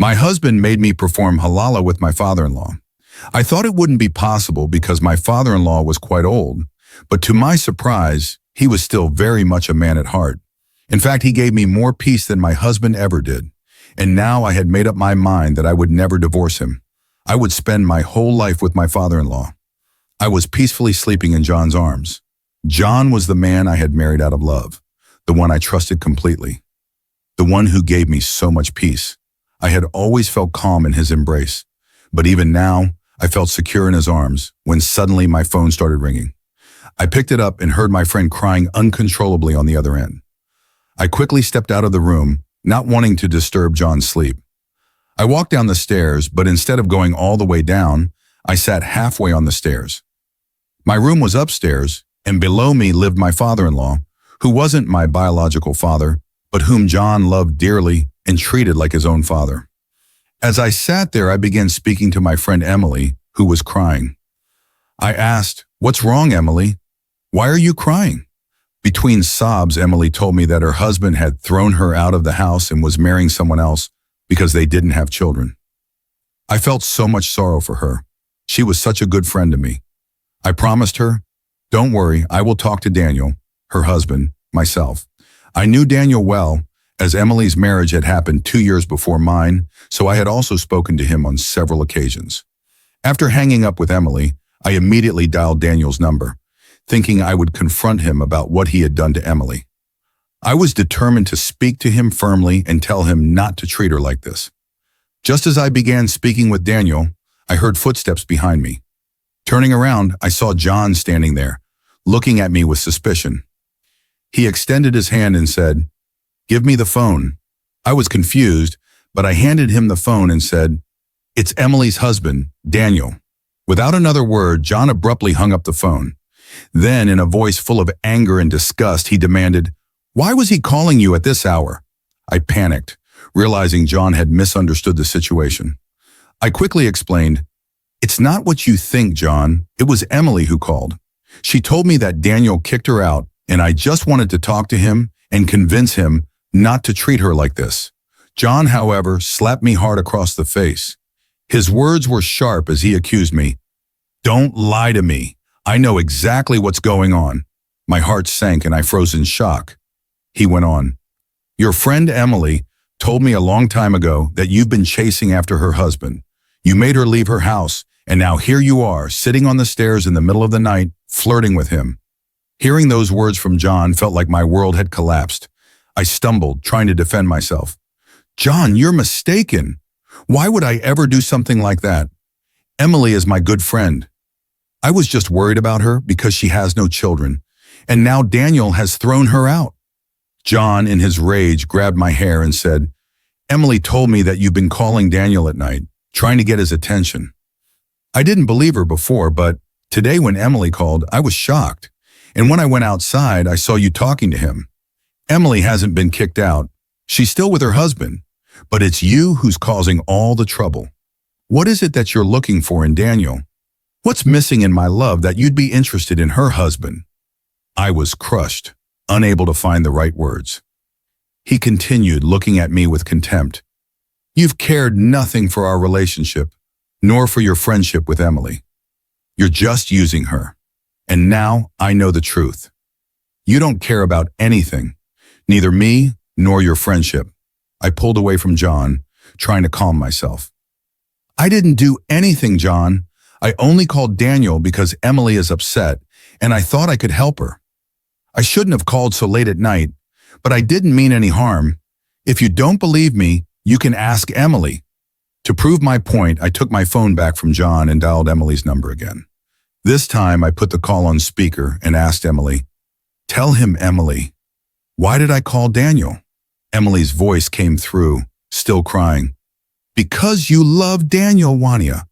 My husband made me perform halala with my father-in-law. I thought it wouldn't be possible because my father-in-law was quite old, but to my surprise, he was still very much a man at heart. In fact, he gave me more peace than my husband ever did. And now I had made up my mind that I would never divorce him. I would spend my whole life with my father-in-law. I was peacefully sleeping in John's arms. John was the man I had married out of love, the one I trusted completely, the one who gave me so much peace. I had always felt calm in his embrace, but even now, I felt secure in his arms when suddenly my phone started ringing. I picked it up and heard my friend crying uncontrollably on the other end. I quickly stepped out of the room, not wanting to disturb John's sleep. I walked down the stairs, but instead of going all the way down, I sat halfway on the stairs. My room was upstairs, and below me lived my father-in-law, who wasn't my biological father, but whom John loved dearly and treated like his own father. As I sat there, I began speaking to my friend Emily, who was crying. I asked, "What's wrong, Emily? Why are you crying?" Between sobs, Emily told me that her husband had thrown her out of the house and was marrying someone else because they didn't have children. I felt so much sorrow for her. She was such a good friend to me. I promised her, "Don't worry, I will talk to Daniel," her husband, myself. I knew Daniel well, as Emily's marriage had happened 2 years before mine, so I had also spoken to him on several occasions. After hanging up with Emily, I immediately dialed Daniel's number, thinking I would confront him about what he had done to Emily. I was determined to speak to him firmly and tell him not to treat her like this. Just as I began speaking with Daniel, I heard footsteps behind me. Turning around, I saw John standing there, looking at me with suspicion. He extended his hand and said, "Give me the phone." I was confused, but I handed him the phone and said, "It's Emily's husband, Daniel." Without another word, John abruptly hung up the phone. Then, in a voice full of anger and disgust, he demanded, "Why was he calling you at this hour?" I panicked, realizing John had misunderstood the situation. I quickly explained, "It's not what you think, John. It was Emily who called. She told me that Daniel kicked her out, and I just wanted to talk to him and convince him not to treat her like this." John, however, slapped me hard across the face. His words were sharp as he accused me. "Don't lie to me. I know exactly what's going on." My heart sank and I froze in shock. He went on, "Your friend Emily told me a long time ago that you've been chasing after her husband. You made her leave her house, and now here you are, sitting on the stairs in the middle of the night, flirting with him." Hearing those words from John felt like my world had collapsed. I stumbled, trying to defend myself. "John, you're mistaken. Why would I ever do something like that? Emily is my good friend. I was just worried about her because she has no children, and now Daniel has thrown her out." John, in his rage, grabbed my hair and said, "Emily told me that you've been calling Daniel at night, trying to get his attention." I didn't believe her before, but today when Emily called, I was shocked. And when I went outside, I saw you talking to him. Emily hasn't been kicked out. She's still with her husband, but it's you who's causing all the trouble. What is it that you're looking for in Daniel? What's missing in my love that you'd be interested in her husband? I was crushed, unable to find the right words. He continued, looking at me with contempt. "You've cared nothing for our relationship, nor for your friendship with Emily. You're just using her. And now I know the truth. You don't care about anything, neither me nor your friendship." I pulled away from John, trying to calm myself. "I didn't do anything, John. I only called Daniel because Emily is upset, and I thought I could help her. I shouldn't have called so late at night, but I didn't mean any harm. If you don't believe me, you can ask Emily." To prove my point, I took my phone back from John and dialed Emily's number again. This time, I put the call on speaker and asked Emily, "Tell him, Emily, why did I call Daniel?" Emily's voice came through, still crying. "Because you love Daniel, Wania.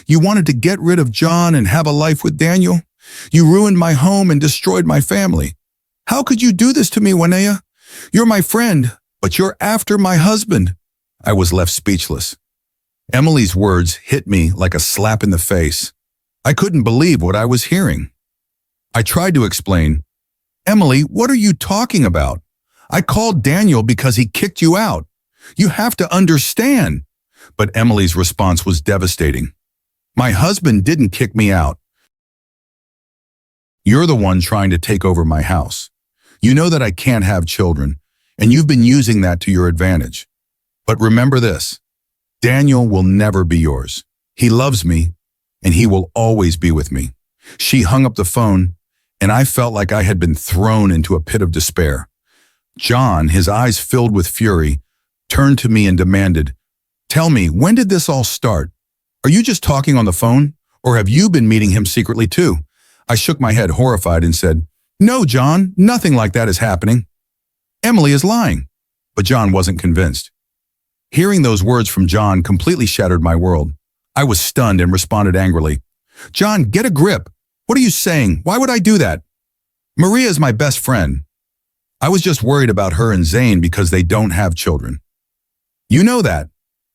You wanted to get rid of John and have a life with Daniel. You ruined my home and destroyed my family. How could you do this to me, Wania? You're my friend, but you're after my husband." I was left speechless. Emily's words hit me like a slap in the face. I couldn't believe what I was hearing. I tried to explain, "Emily, what are you talking about? I called Daniel because he kicked you out. You have to understand." But Emily's response was devastating. My husband didn't kick me out. You're the one trying to take over my house. You know that I can't have children, and you've been using that to your advantage. But remember this, Daniel will never be yours. He loves me, and he will always be with me. She hung up the phone, and I felt like I had been thrown into a pit of despair. John, his eyes filled with fury, turned to me and demanded, "Tell me, when did this all start? Are you just talking on the phone, or have you been meeting him secretly too?" I shook my head horrified and said, "No, John, nothing like that is happening. Emily is lying." But John wasn't convinced. Hearing those words from John completely shattered my world. I was stunned and responded angrily, "John, get a grip. What are you saying? Why would I do that? Maria is my best friend. I was just worried about her and Zane because they don't have children. You know that.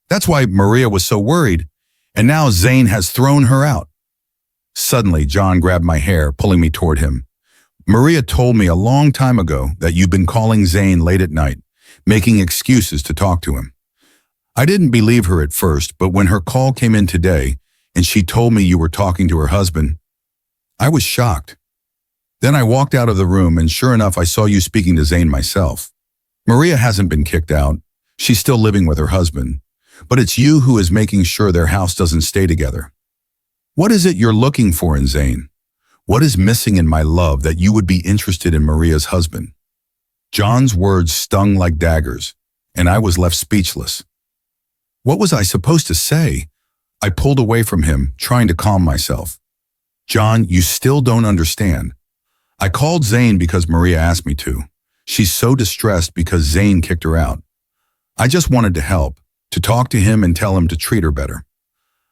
That's why Maria was so worried, and now Zane has thrown her out." Suddenly, John grabbed my hair, pulling me toward him. "Maria told me a long time ago that you've been calling Zane late at night, making excuses to talk to him. I didn't believe her at first, but when her call came in today and she told me you were talking to her husband, I was shocked. Then I walked out of the room, and sure enough, I saw you speaking to Zane myself. Maria hasn't been kicked out. She's still living with her husband. But it's you who is making sure their house doesn't stay together. What is it you're looking for in Zane? What is missing in my love that you would be interested in Maria's husband?" John's words stung like daggers, and I was left speechless. What was I supposed to say? I pulled away from him, trying to calm myself. "John, you still don't understand. I called Zane because Maria asked me to. She's so distressed because Zane kicked her out. I just wanted to help, to talk to him and tell him to treat her better.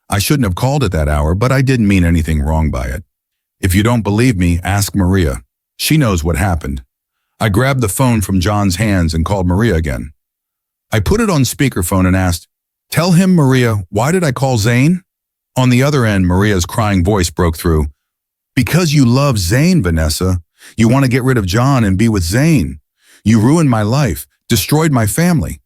I shouldn't have called at that hour, but I didn't mean anything wrong by it. If you don't believe me, ask Maria. She knows what happened." I grabbed the phone from John's hands and called Maria again. I put it on speakerphone and asked, "Tell him, Maria, why did I call Zane?" On the other end, Maria's crying voice broke through. "Because you love Zane, Vanessa. You want to get rid of John and be with Zane. You ruined my life, destroyed my family.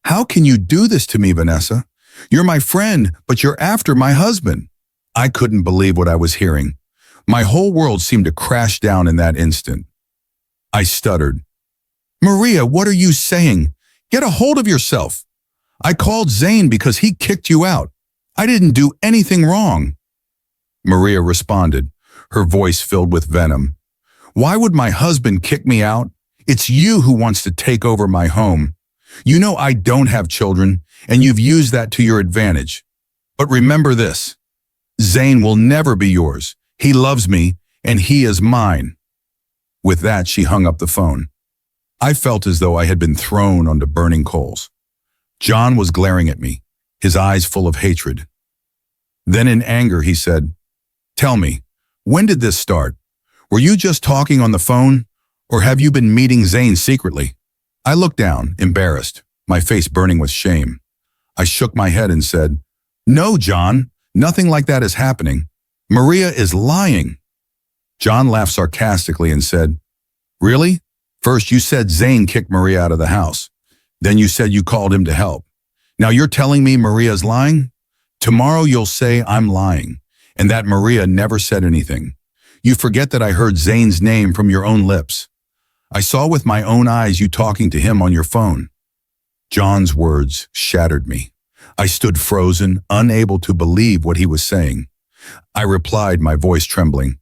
How can you do this to me, Vanessa? You're my friend, but you're after my husband." I couldn't believe what I was hearing. My whole world seemed to crash down in that instant. I stuttered, "Maria, what are you saying? Get a hold of yourself. I called Zane because he kicked you out. I didn't do anything wrong." Maria responded, her voice filled with venom. "Why would my husband kick me out? It's you who wants to take over my home. You know I don't have children, and you've used that to your advantage. But remember this, Zane will never be yours. He loves me, and he is mine." With that, she hung up the phone. I felt as though I had been thrown onto burning coals. John was glaring at me, his eyes full of hatred. Then in anger, he said, "Tell me, when did this start? Were you just talking on the phone, or have you been meeting Zane secretly?" I looked down, embarrassed, my face burning with shame. I shook my head and said, "No, John, nothing like that is happening. Maria is lying." John laughed sarcastically and said, "Really? First you said Zane kicked Maria out of the house. Then you said you called him to help. Now you're telling me Maria's lying? Tomorrow you'll say I'm lying, and that Maria never said anything. You forget that I heard Zane's name from your own lips. I saw with my own eyes you talking to him on your phone." John's words shattered me. I stood frozen, unable to believe what he was saying. I replied, my voice trembling,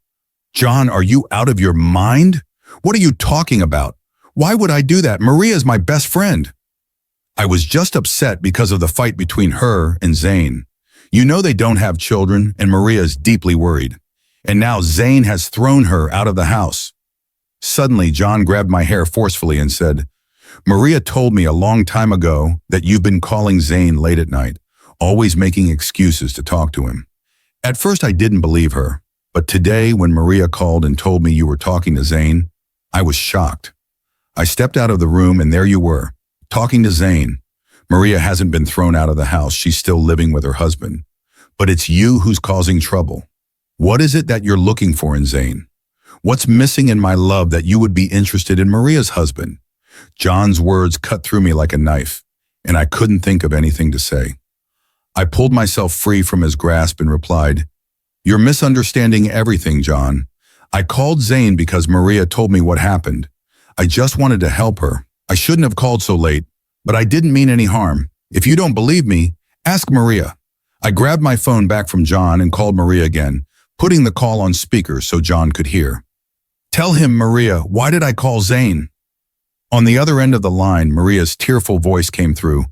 "John, are you out of your mind? What are you talking about? Why would I do that? Maria is my best friend." I was just upset because of the fight between her and Zane. You know they don't have children, and Maria is deeply worried. And now Zane has thrown her out of the house. Suddenly, John grabbed my hair forcefully and said, "Maria told me a long time ago that you've been calling Zane late at night, always making excuses to talk to him. At first I didn't believe her, but today when Maria called and told me you were talking to Zane, I was shocked. I stepped out of the room and there you were, talking to Zane. Maria hasn't been thrown out of the house, she's still living with her husband. But it's you who's causing trouble. What is it that you're looking for in Zane? What's missing in my love that you would be interested in Maria's husband?" John's words cut through me like a knife, and I couldn't think of anything to say. I pulled myself free from his grasp and replied, "You're misunderstanding everything, John. I called Zane because Maria told me what happened. I just wanted to help her. I shouldn't have called so late, but I didn't mean any harm. If you don't believe me, ask Maria." I grabbed my phone back from John and called Maria again, putting the call on speaker so John could hear. "Tell him, Maria, why did I call Zane?" On the other end of the line, Maria's tearful voice came through.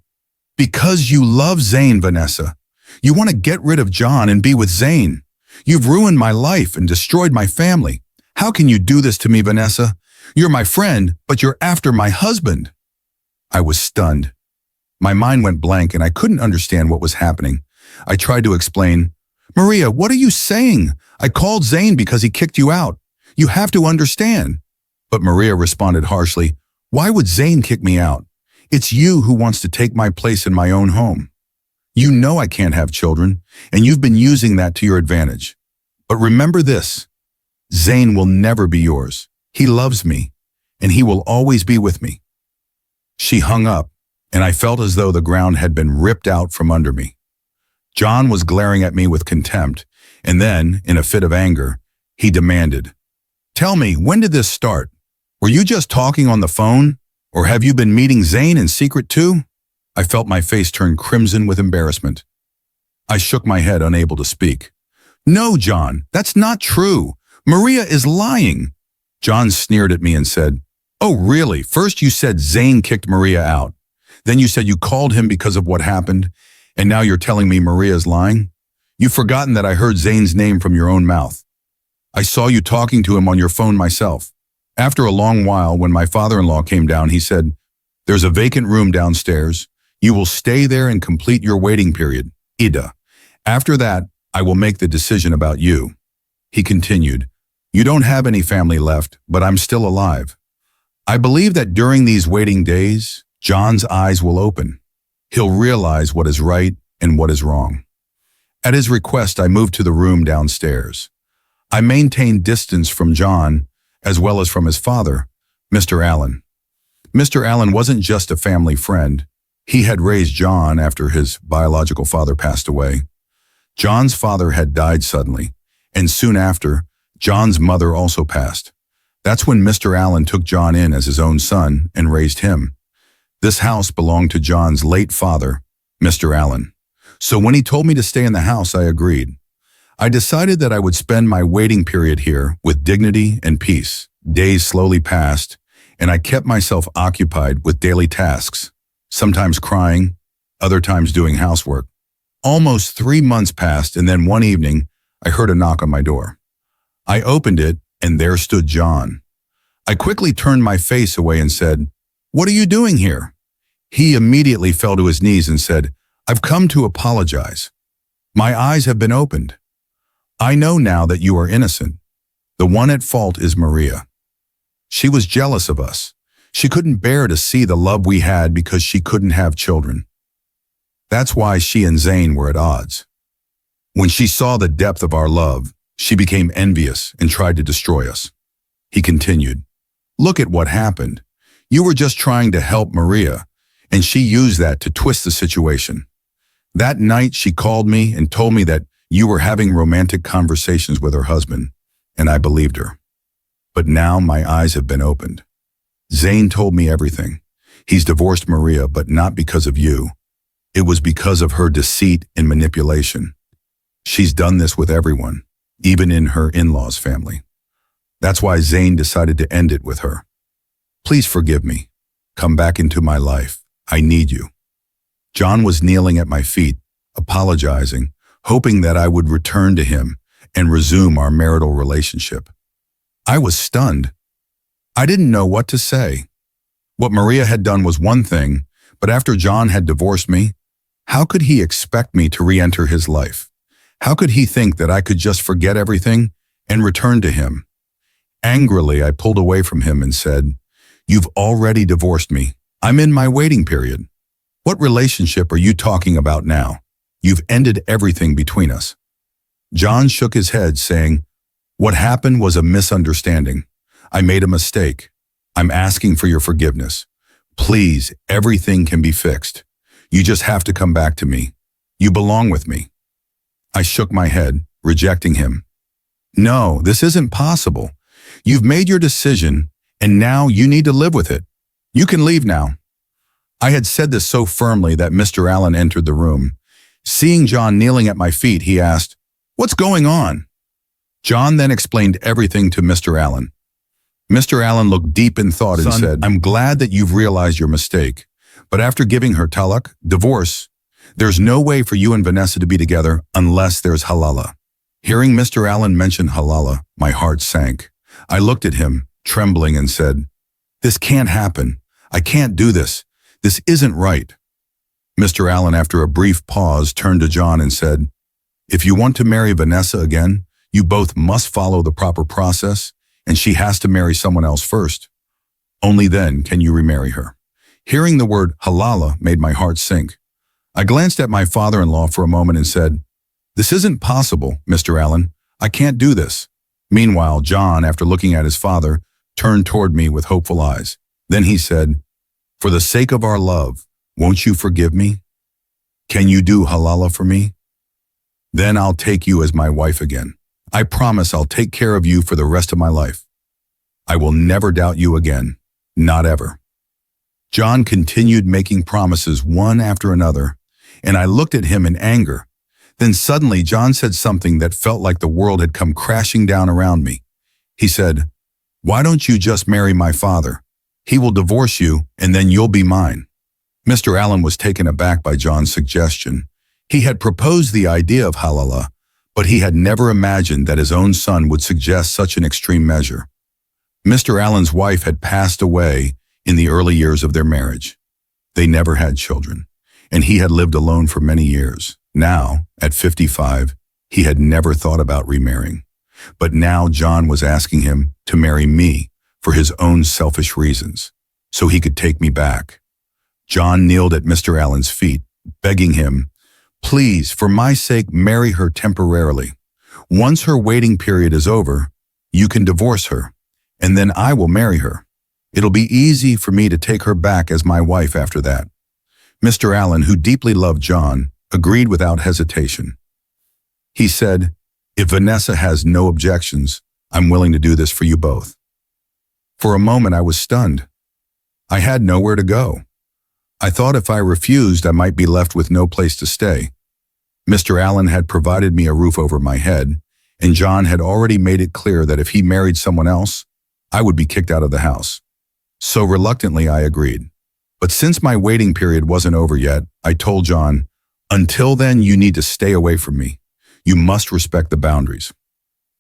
"Because you love Zane, Vanessa. You want to get rid of John and be with Zane. You've ruined my life and destroyed my family. How can you do this to me, Vanessa? You're my friend, but you're after my husband." I was stunned. My mind went blank and I couldn't understand what was happening. I tried to explain. "Maria, what are you saying? I called Zane because he kicked you out. You have to understand." But Maria responded harshly, "Why would Zane kick me out? It's you who wants to take my place in my own home. You know I can't have children, and you've been using that to your advantage. But remember this, Zane will never be yours. He loves me, and he will always be with me." She hung up, and I felt as though the ground had been ripped out from under me. John was glaring at me with contempt, and then, in a fit of anger, he demanded, "Tell me, when did this start? Were you just talking on the phone, or have you been meeting Zane in secret too?" I felt my face turn crimson with embarrassment. I shook my head, unable to speak. "No, John, that's not true. Maria is lying." John sneered at me and said, "Oh, really? First you said Zane kicked Maria out. Then you said you called him because of what happened, and now you're telling me Maria's lying? You've forgotten that I heard Zane's name from your own mouth. I saw you talking to him on your phone myself. After a long while, when my father-in-law came down, he said, 'There's a vacant room downstairs. You will stay there and complete your waiting period, Ida. After that, I will make the decision about you.' He continued, 'You don't have any family left, but I'm still alive.' I believe that during these waiting days, John's eyes will open. He'll realize what is right and what is wrong." At his request, I moved to the room downstairs. I maintained distance from John, as well as from his father, Mr. Allen. Mr. Allen wasn't just a family friend. He had raised John after his biological father passed away. John's father had died suddenly, and soon after, John's mother also passed. That's when Mr. Allen took John in as his own son and raised him. This house belonged to John's late father, Mr. Allen. So when he told me to stay in the house, I agreed. I decided that I would spend my waiting period here with dignity and peace. Days slowly passed, and I kept myself occupied with daily tasks, sometimes crying, other times doing housework. Almost 3 months passed, and then one evening, I heard a knock on my door. I opened it, and there stood John. I quickly turned my face away and said, "What are you doing here?" He immediately fell to his knees and said, "I've come to apologize. My eyes have been opened. I know now that you are innocent. The one at fault is Maria. She was jealous of us. She couldn't bear to see the love we had because she couldn't have children. That's why she and Zane were at odds. When she saw the depth of our love, she became envious and tried to destroy us." He continued, "Look at what happened. You were just trying to help Maria, and she used that to twist the situation. That night she called me and told me that you were having romantic conversations with her husband, and I believed her. But now my eyes have been opened. Zane told me everything. He's divorced Maria, but not because of you. It was because of her deceit and manipulation. She's done this with everyone, even in her in-laws' family. That's why Zane decided to end it with her. Please forgive me. Come back into my life. I need you." John was kneeling at my feet, apologizing, hoping that I would return to him and resume our marital relationship. I was stunned. I didn't know what to say. What Maria had done was one thing, but after John had divorced me, how could he expect me to re-enter his life? How could he think that I could just forget everything and return to him? Angrily, I pulled away from him and said, "You've already divorced me. I'm in my waiting period. What relationship are you talking about now? You've ended everything between us." John shook his head, saying, "What happened was a misunderstanding. I made a mistake. I'm asking for your forgiveness. Please, everything can be fixed. You just have to come back to me. You belong with me." I shook my head, rejecting him. "No, this isn't possible. You've made your decision, and now you need to live with it. You can leave now." I had said this so firmly that Mr. Allen entered the room. Seeing John kneeling at my feet, he asked, "What's going on?" John then explained everything to Mr. Allen. Mr. Allen looked deep in thought and said, "I'm glad that you've realized your mistake, but after giving her talaq, divorce, there's no way for you and Vanessa to be together unless there's halala." Hearing Mr. Allen mention halala, my heart sank. I looked at him, trembling, and said, "This can't happen. I can't do this. This isn't right." Mr. Allen, after a brief pause, turned to John and said, "If you want to marry Vanessa again, you both must follow the proper process, and she has to marry someone else first. Only then can you remarry her." Hearing the word halala made my heart sink. I glanced at my father-in-law for a moment and said, "This isn't possible, Mr. Allen. I can't do this." Meanwhile, John, after looking at his father, turned toward me with hopeful eyes. Then he said, "For the sake of our love, won't you forgive me? Can you do halala for me? Then I'll take you as my wife again. I promise I'll take care of you for the rest of my life. I will never doubt you again, not ever." John continued making promises one after another, and I looked at him in anger. Then suddenly John said something that felt like the world had come crashing down around me. He said, "Why don't you just marry my father? He will divorce you, and then you'll be mine." Mr. Allen was taken aback by John's suggestion. He had proposed the idea of halala, but he had never imagined that his own son would suggest such an extreme measure. Mr. Allen's wife had passed away in the early years of their marriage. They never had children, and he had lived alone for many years. Now, at 55, he had never thought about remarrying. But now John was asking him to marry me for his own selfish reasons, so he could take me back. John kneeled at Mr. Allen's feet, begging him, "Please, for my sake, marry her temporarily. Once her waiting period is over, you can divorce her, and then I will marry her. It'll be easy for me to take her back as my wife after that." Mr. Allen, who deeply loved John, agreed without hesitation. He said, "If Vanessa has no objections, I'm willing to do this for you both." For a moment I was stunned. I had nowhere to go. I thought if I refused, I might be left with no place to stay. Mr. Allen had provided me a roof over my head, and John had already made it clear that if he married someone else, I would be kicked out of the house. So reluctantly I agreed. But since my waiting period wasn't over yet, I told John, "Until then, you need to stay away from me. You must respect the boundaries."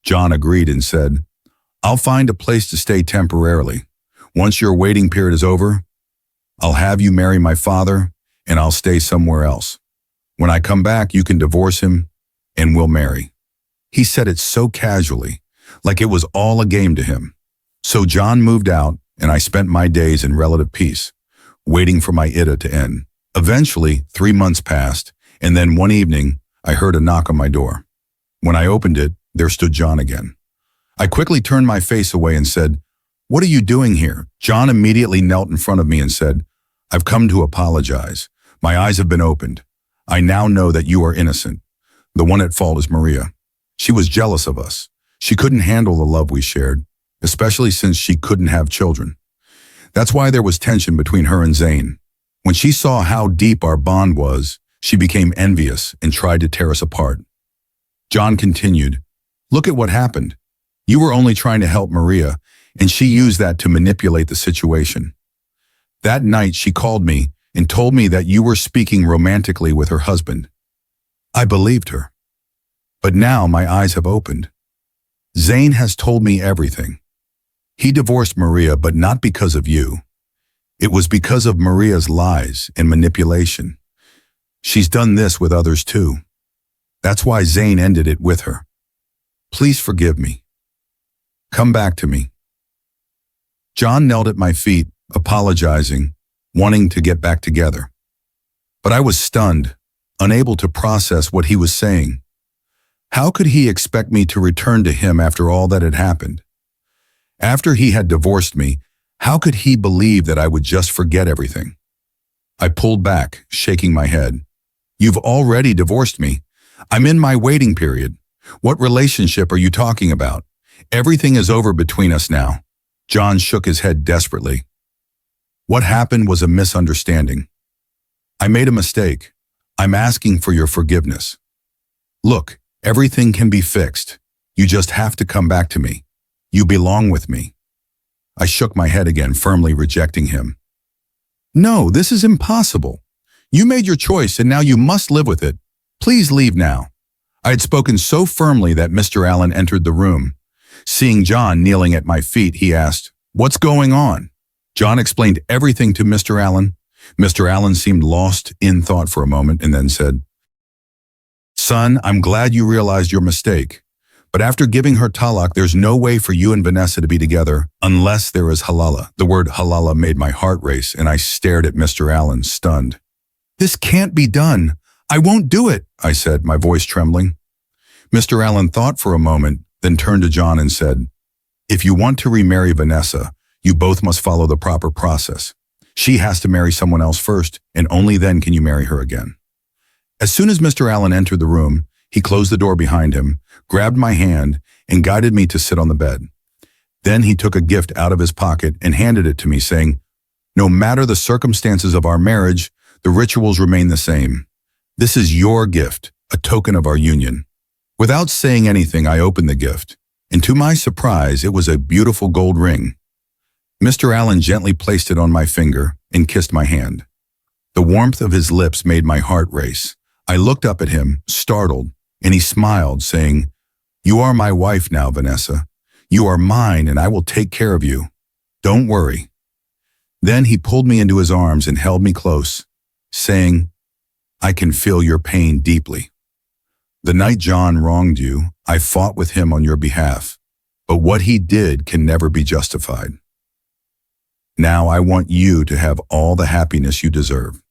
John agreed and said, "I'll find a place to stay temporarily. Once your waiting period is over, I'll have you marry my father, and I'll stay somewhere else. When I come back, you can divorce him, and we'll marry." He said it so casually, like it was all a game to him. So John moved out, and I spent my days in relative peace, waiting for my iddah to end. Eventually, 3 months passed, and then one evening, I heard a knock on my door. When I opened it, there stood John again. I quickly turned my face away and said, "What are you doing here?" John immediately knelt in front of me and said, "I've come to apologize. My eyes have been opened. I now know that you are innocent. The one at fault is Maria. She was jealous of us. She couldn't handle the love we shared, especially since she couldn't have children. That's why there was tension between her and Zane. When she saw how deep our bond was, she became envious and tried to tear us apart." John continued, "Look at what happened. You were only trying to help Maria, and she used that to manipulate the situation. That night she called me and told me that you were speaking romantically with her husband. I believed her. But now my eyes have opened. Zane has told me everything. He divorced Maria, but not because of you. It was because of Maria's lies and manipulation. She's done this with others too. That's why Zane ended it with her. Please forgive me. Come back to me." John knelt at my feet, apologizing, wanting to get back together. But I was stunned, unable to process what he was saying. How could he expect me to return to him after all that had happened? After he had divorced me, how could he believe that I would just forget everything? I pulled back, shaking my head. You've already divorced me. I'm in my waiting period. What relationship are you talking about? Everything is over between us now. John shook his head desperately. What happened was a misunderstanding. I made a mistake. I'm asking for your forgiveness. Look, everything can be fixed. You just have to come back to me. You belong with me. I shook my head again, firmly rejecting him. No, this is impossible. You made your choice and now you must live with it. Please leave now. I had spoken so firmly that Mr. Allen entered the room. Seeing John kneeling at my feet, he asked, "What's going on?" John explained everything to Mr. Allen. Mr. Allen seemed lost in thought for a moment and then said, "Son, I'm glad you realized your mistake. But after giving her talaq, there's no way for you and Vanessa to be together unless there is halala." The word halala made my heart race, and I stared at Mr. Allen, stunned. "This can't be done. I won't do it," I said, my voice trembling. Mr. Allen thought for a moment, then turned to John and said, "If you want to remarry Vanessa, you both must follow the proper process. She has to marry someone else first, and only then can you marry her again." As soon as Mr. Allen entered the room, he closed the door behind him, grabbed my hand, and guided me to sit on the bed. Then he took a gift out of his pocket and handed it to me, saying, "No matter the circumstances of our marriage, the rituals remain the same. This is your gift, a token of our union." Without saying anything, I opened the gift, and to my surprise, it was a beautiful gold ring. Mr. Allen gently placed it on my finger and kissed my hand. The warmth of his lips made my heart race. I looked up at him, startled, and he smiled, saying, "You are my wife now, Vanessa. You are mine, and I will take care of you. Don't worry." Then he pulled me into his arms and held me close, saying, "I can feel your pain deeply. The night John wronged you, I fought with him on your behalf, but what he did can never be justified. Now I want you to have all the happiness you deserve."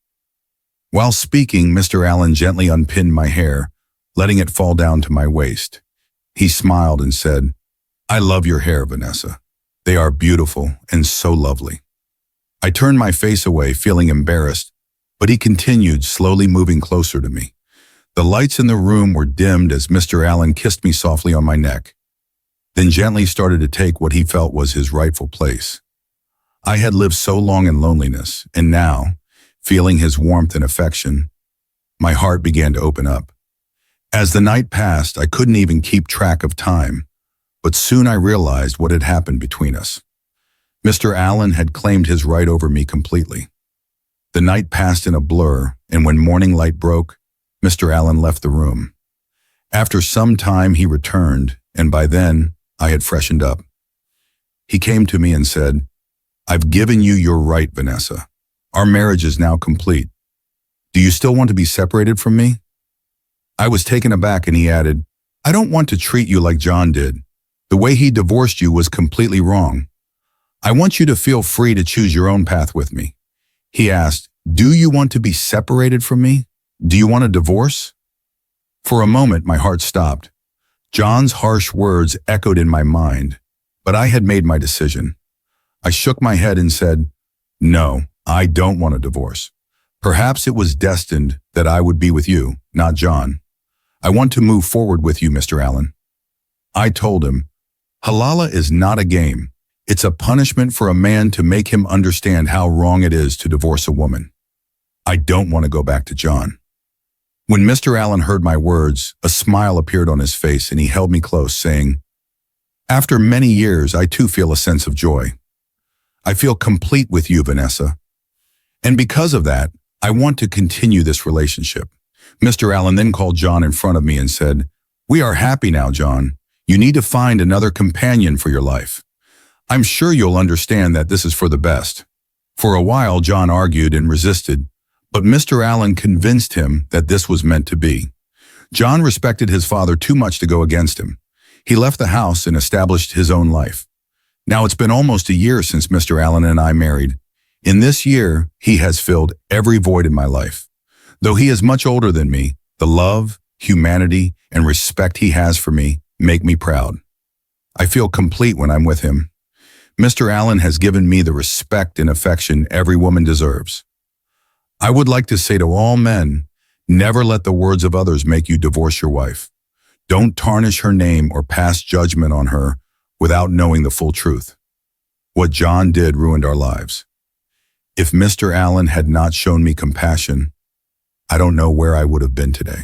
While speaking, Mr. Allen gently unpinned my hair, letting it fall down to my waist. He smiled and said, "I love your hair, Vanessa. They are beautiful and so lovely." I turned my face away, feeling embarrassed, but he continued, slowly moving closer to me. The lights in the room were dimmed as Mr. Allen kissed me softly on my neck, then gently started to take what he felt was his rightful place. I had lived so long in loneliness, and now, feeling his warmth and affection, my heart began to open up. As the night passed, I couldn't even keep track of time, but soon I realized what had happened between us. Mr. Allen had claimed his right over me completely. The night passed in a blur, and when morning light broke, Mr. Allen left the room. After some time, he returned, and by then, I had freshened up. He came to me and said, "I've given you your right, Vanessa. Our marriage is now complete. Do you still want to be separated from me?" I was taken aback, and he added, "I don't want to treat you like John did. The way he divorced you was completely wrong. I want you to feel free to choose your own path with me." He asked, "Do you want to be separated from me? Do you want a divorce?" For a moment, my heart stopped. John's harsh words echoed in my mind, but I had made my decision. I shook my head and said, "No, I don't want a divorce. Perhaps it was destined that I would be with you, not John. I want to move forward with you, Mr. Allen." I told him, "Halala is not a game. It's a punishment for a man to make him understand how wrong it is to divorce a woman. I don't want to go back to John." When Mr. Allen heard my words, a smile appeared on his face and he held me close, saying, "After many years, I too feel a sense of joy. I feel complete with you, Vanessa. And because of that, I want to continue this relationship." Mr. Allen then called John in front of me and said, "We are happy now, John. You need to find another companion for your life. I'm sure you'll understand that this is for the best." For a while, John argued and resisted, but Mr. Allen convinced him that this was meant to be. John respected his father too much to go against him. He left the house and established his own life. Now it's been almost a year since Mr. Allen and I married. In this year, he has filled every void in my life. Though he is much older than me, the love, humanity, and respect he has for me make me proud. I feel complete when I'm with him. Mr. Allen has given me the respect and affection every woman deserves. I would like to say to all men, Never let the words of others make you divorce your wife. Don't tarnish her name or pass judgment on her without knowing the full truth. What John did ruined our lives. If Mr. Allen had not shown me compassion, I don't know where I would have been today.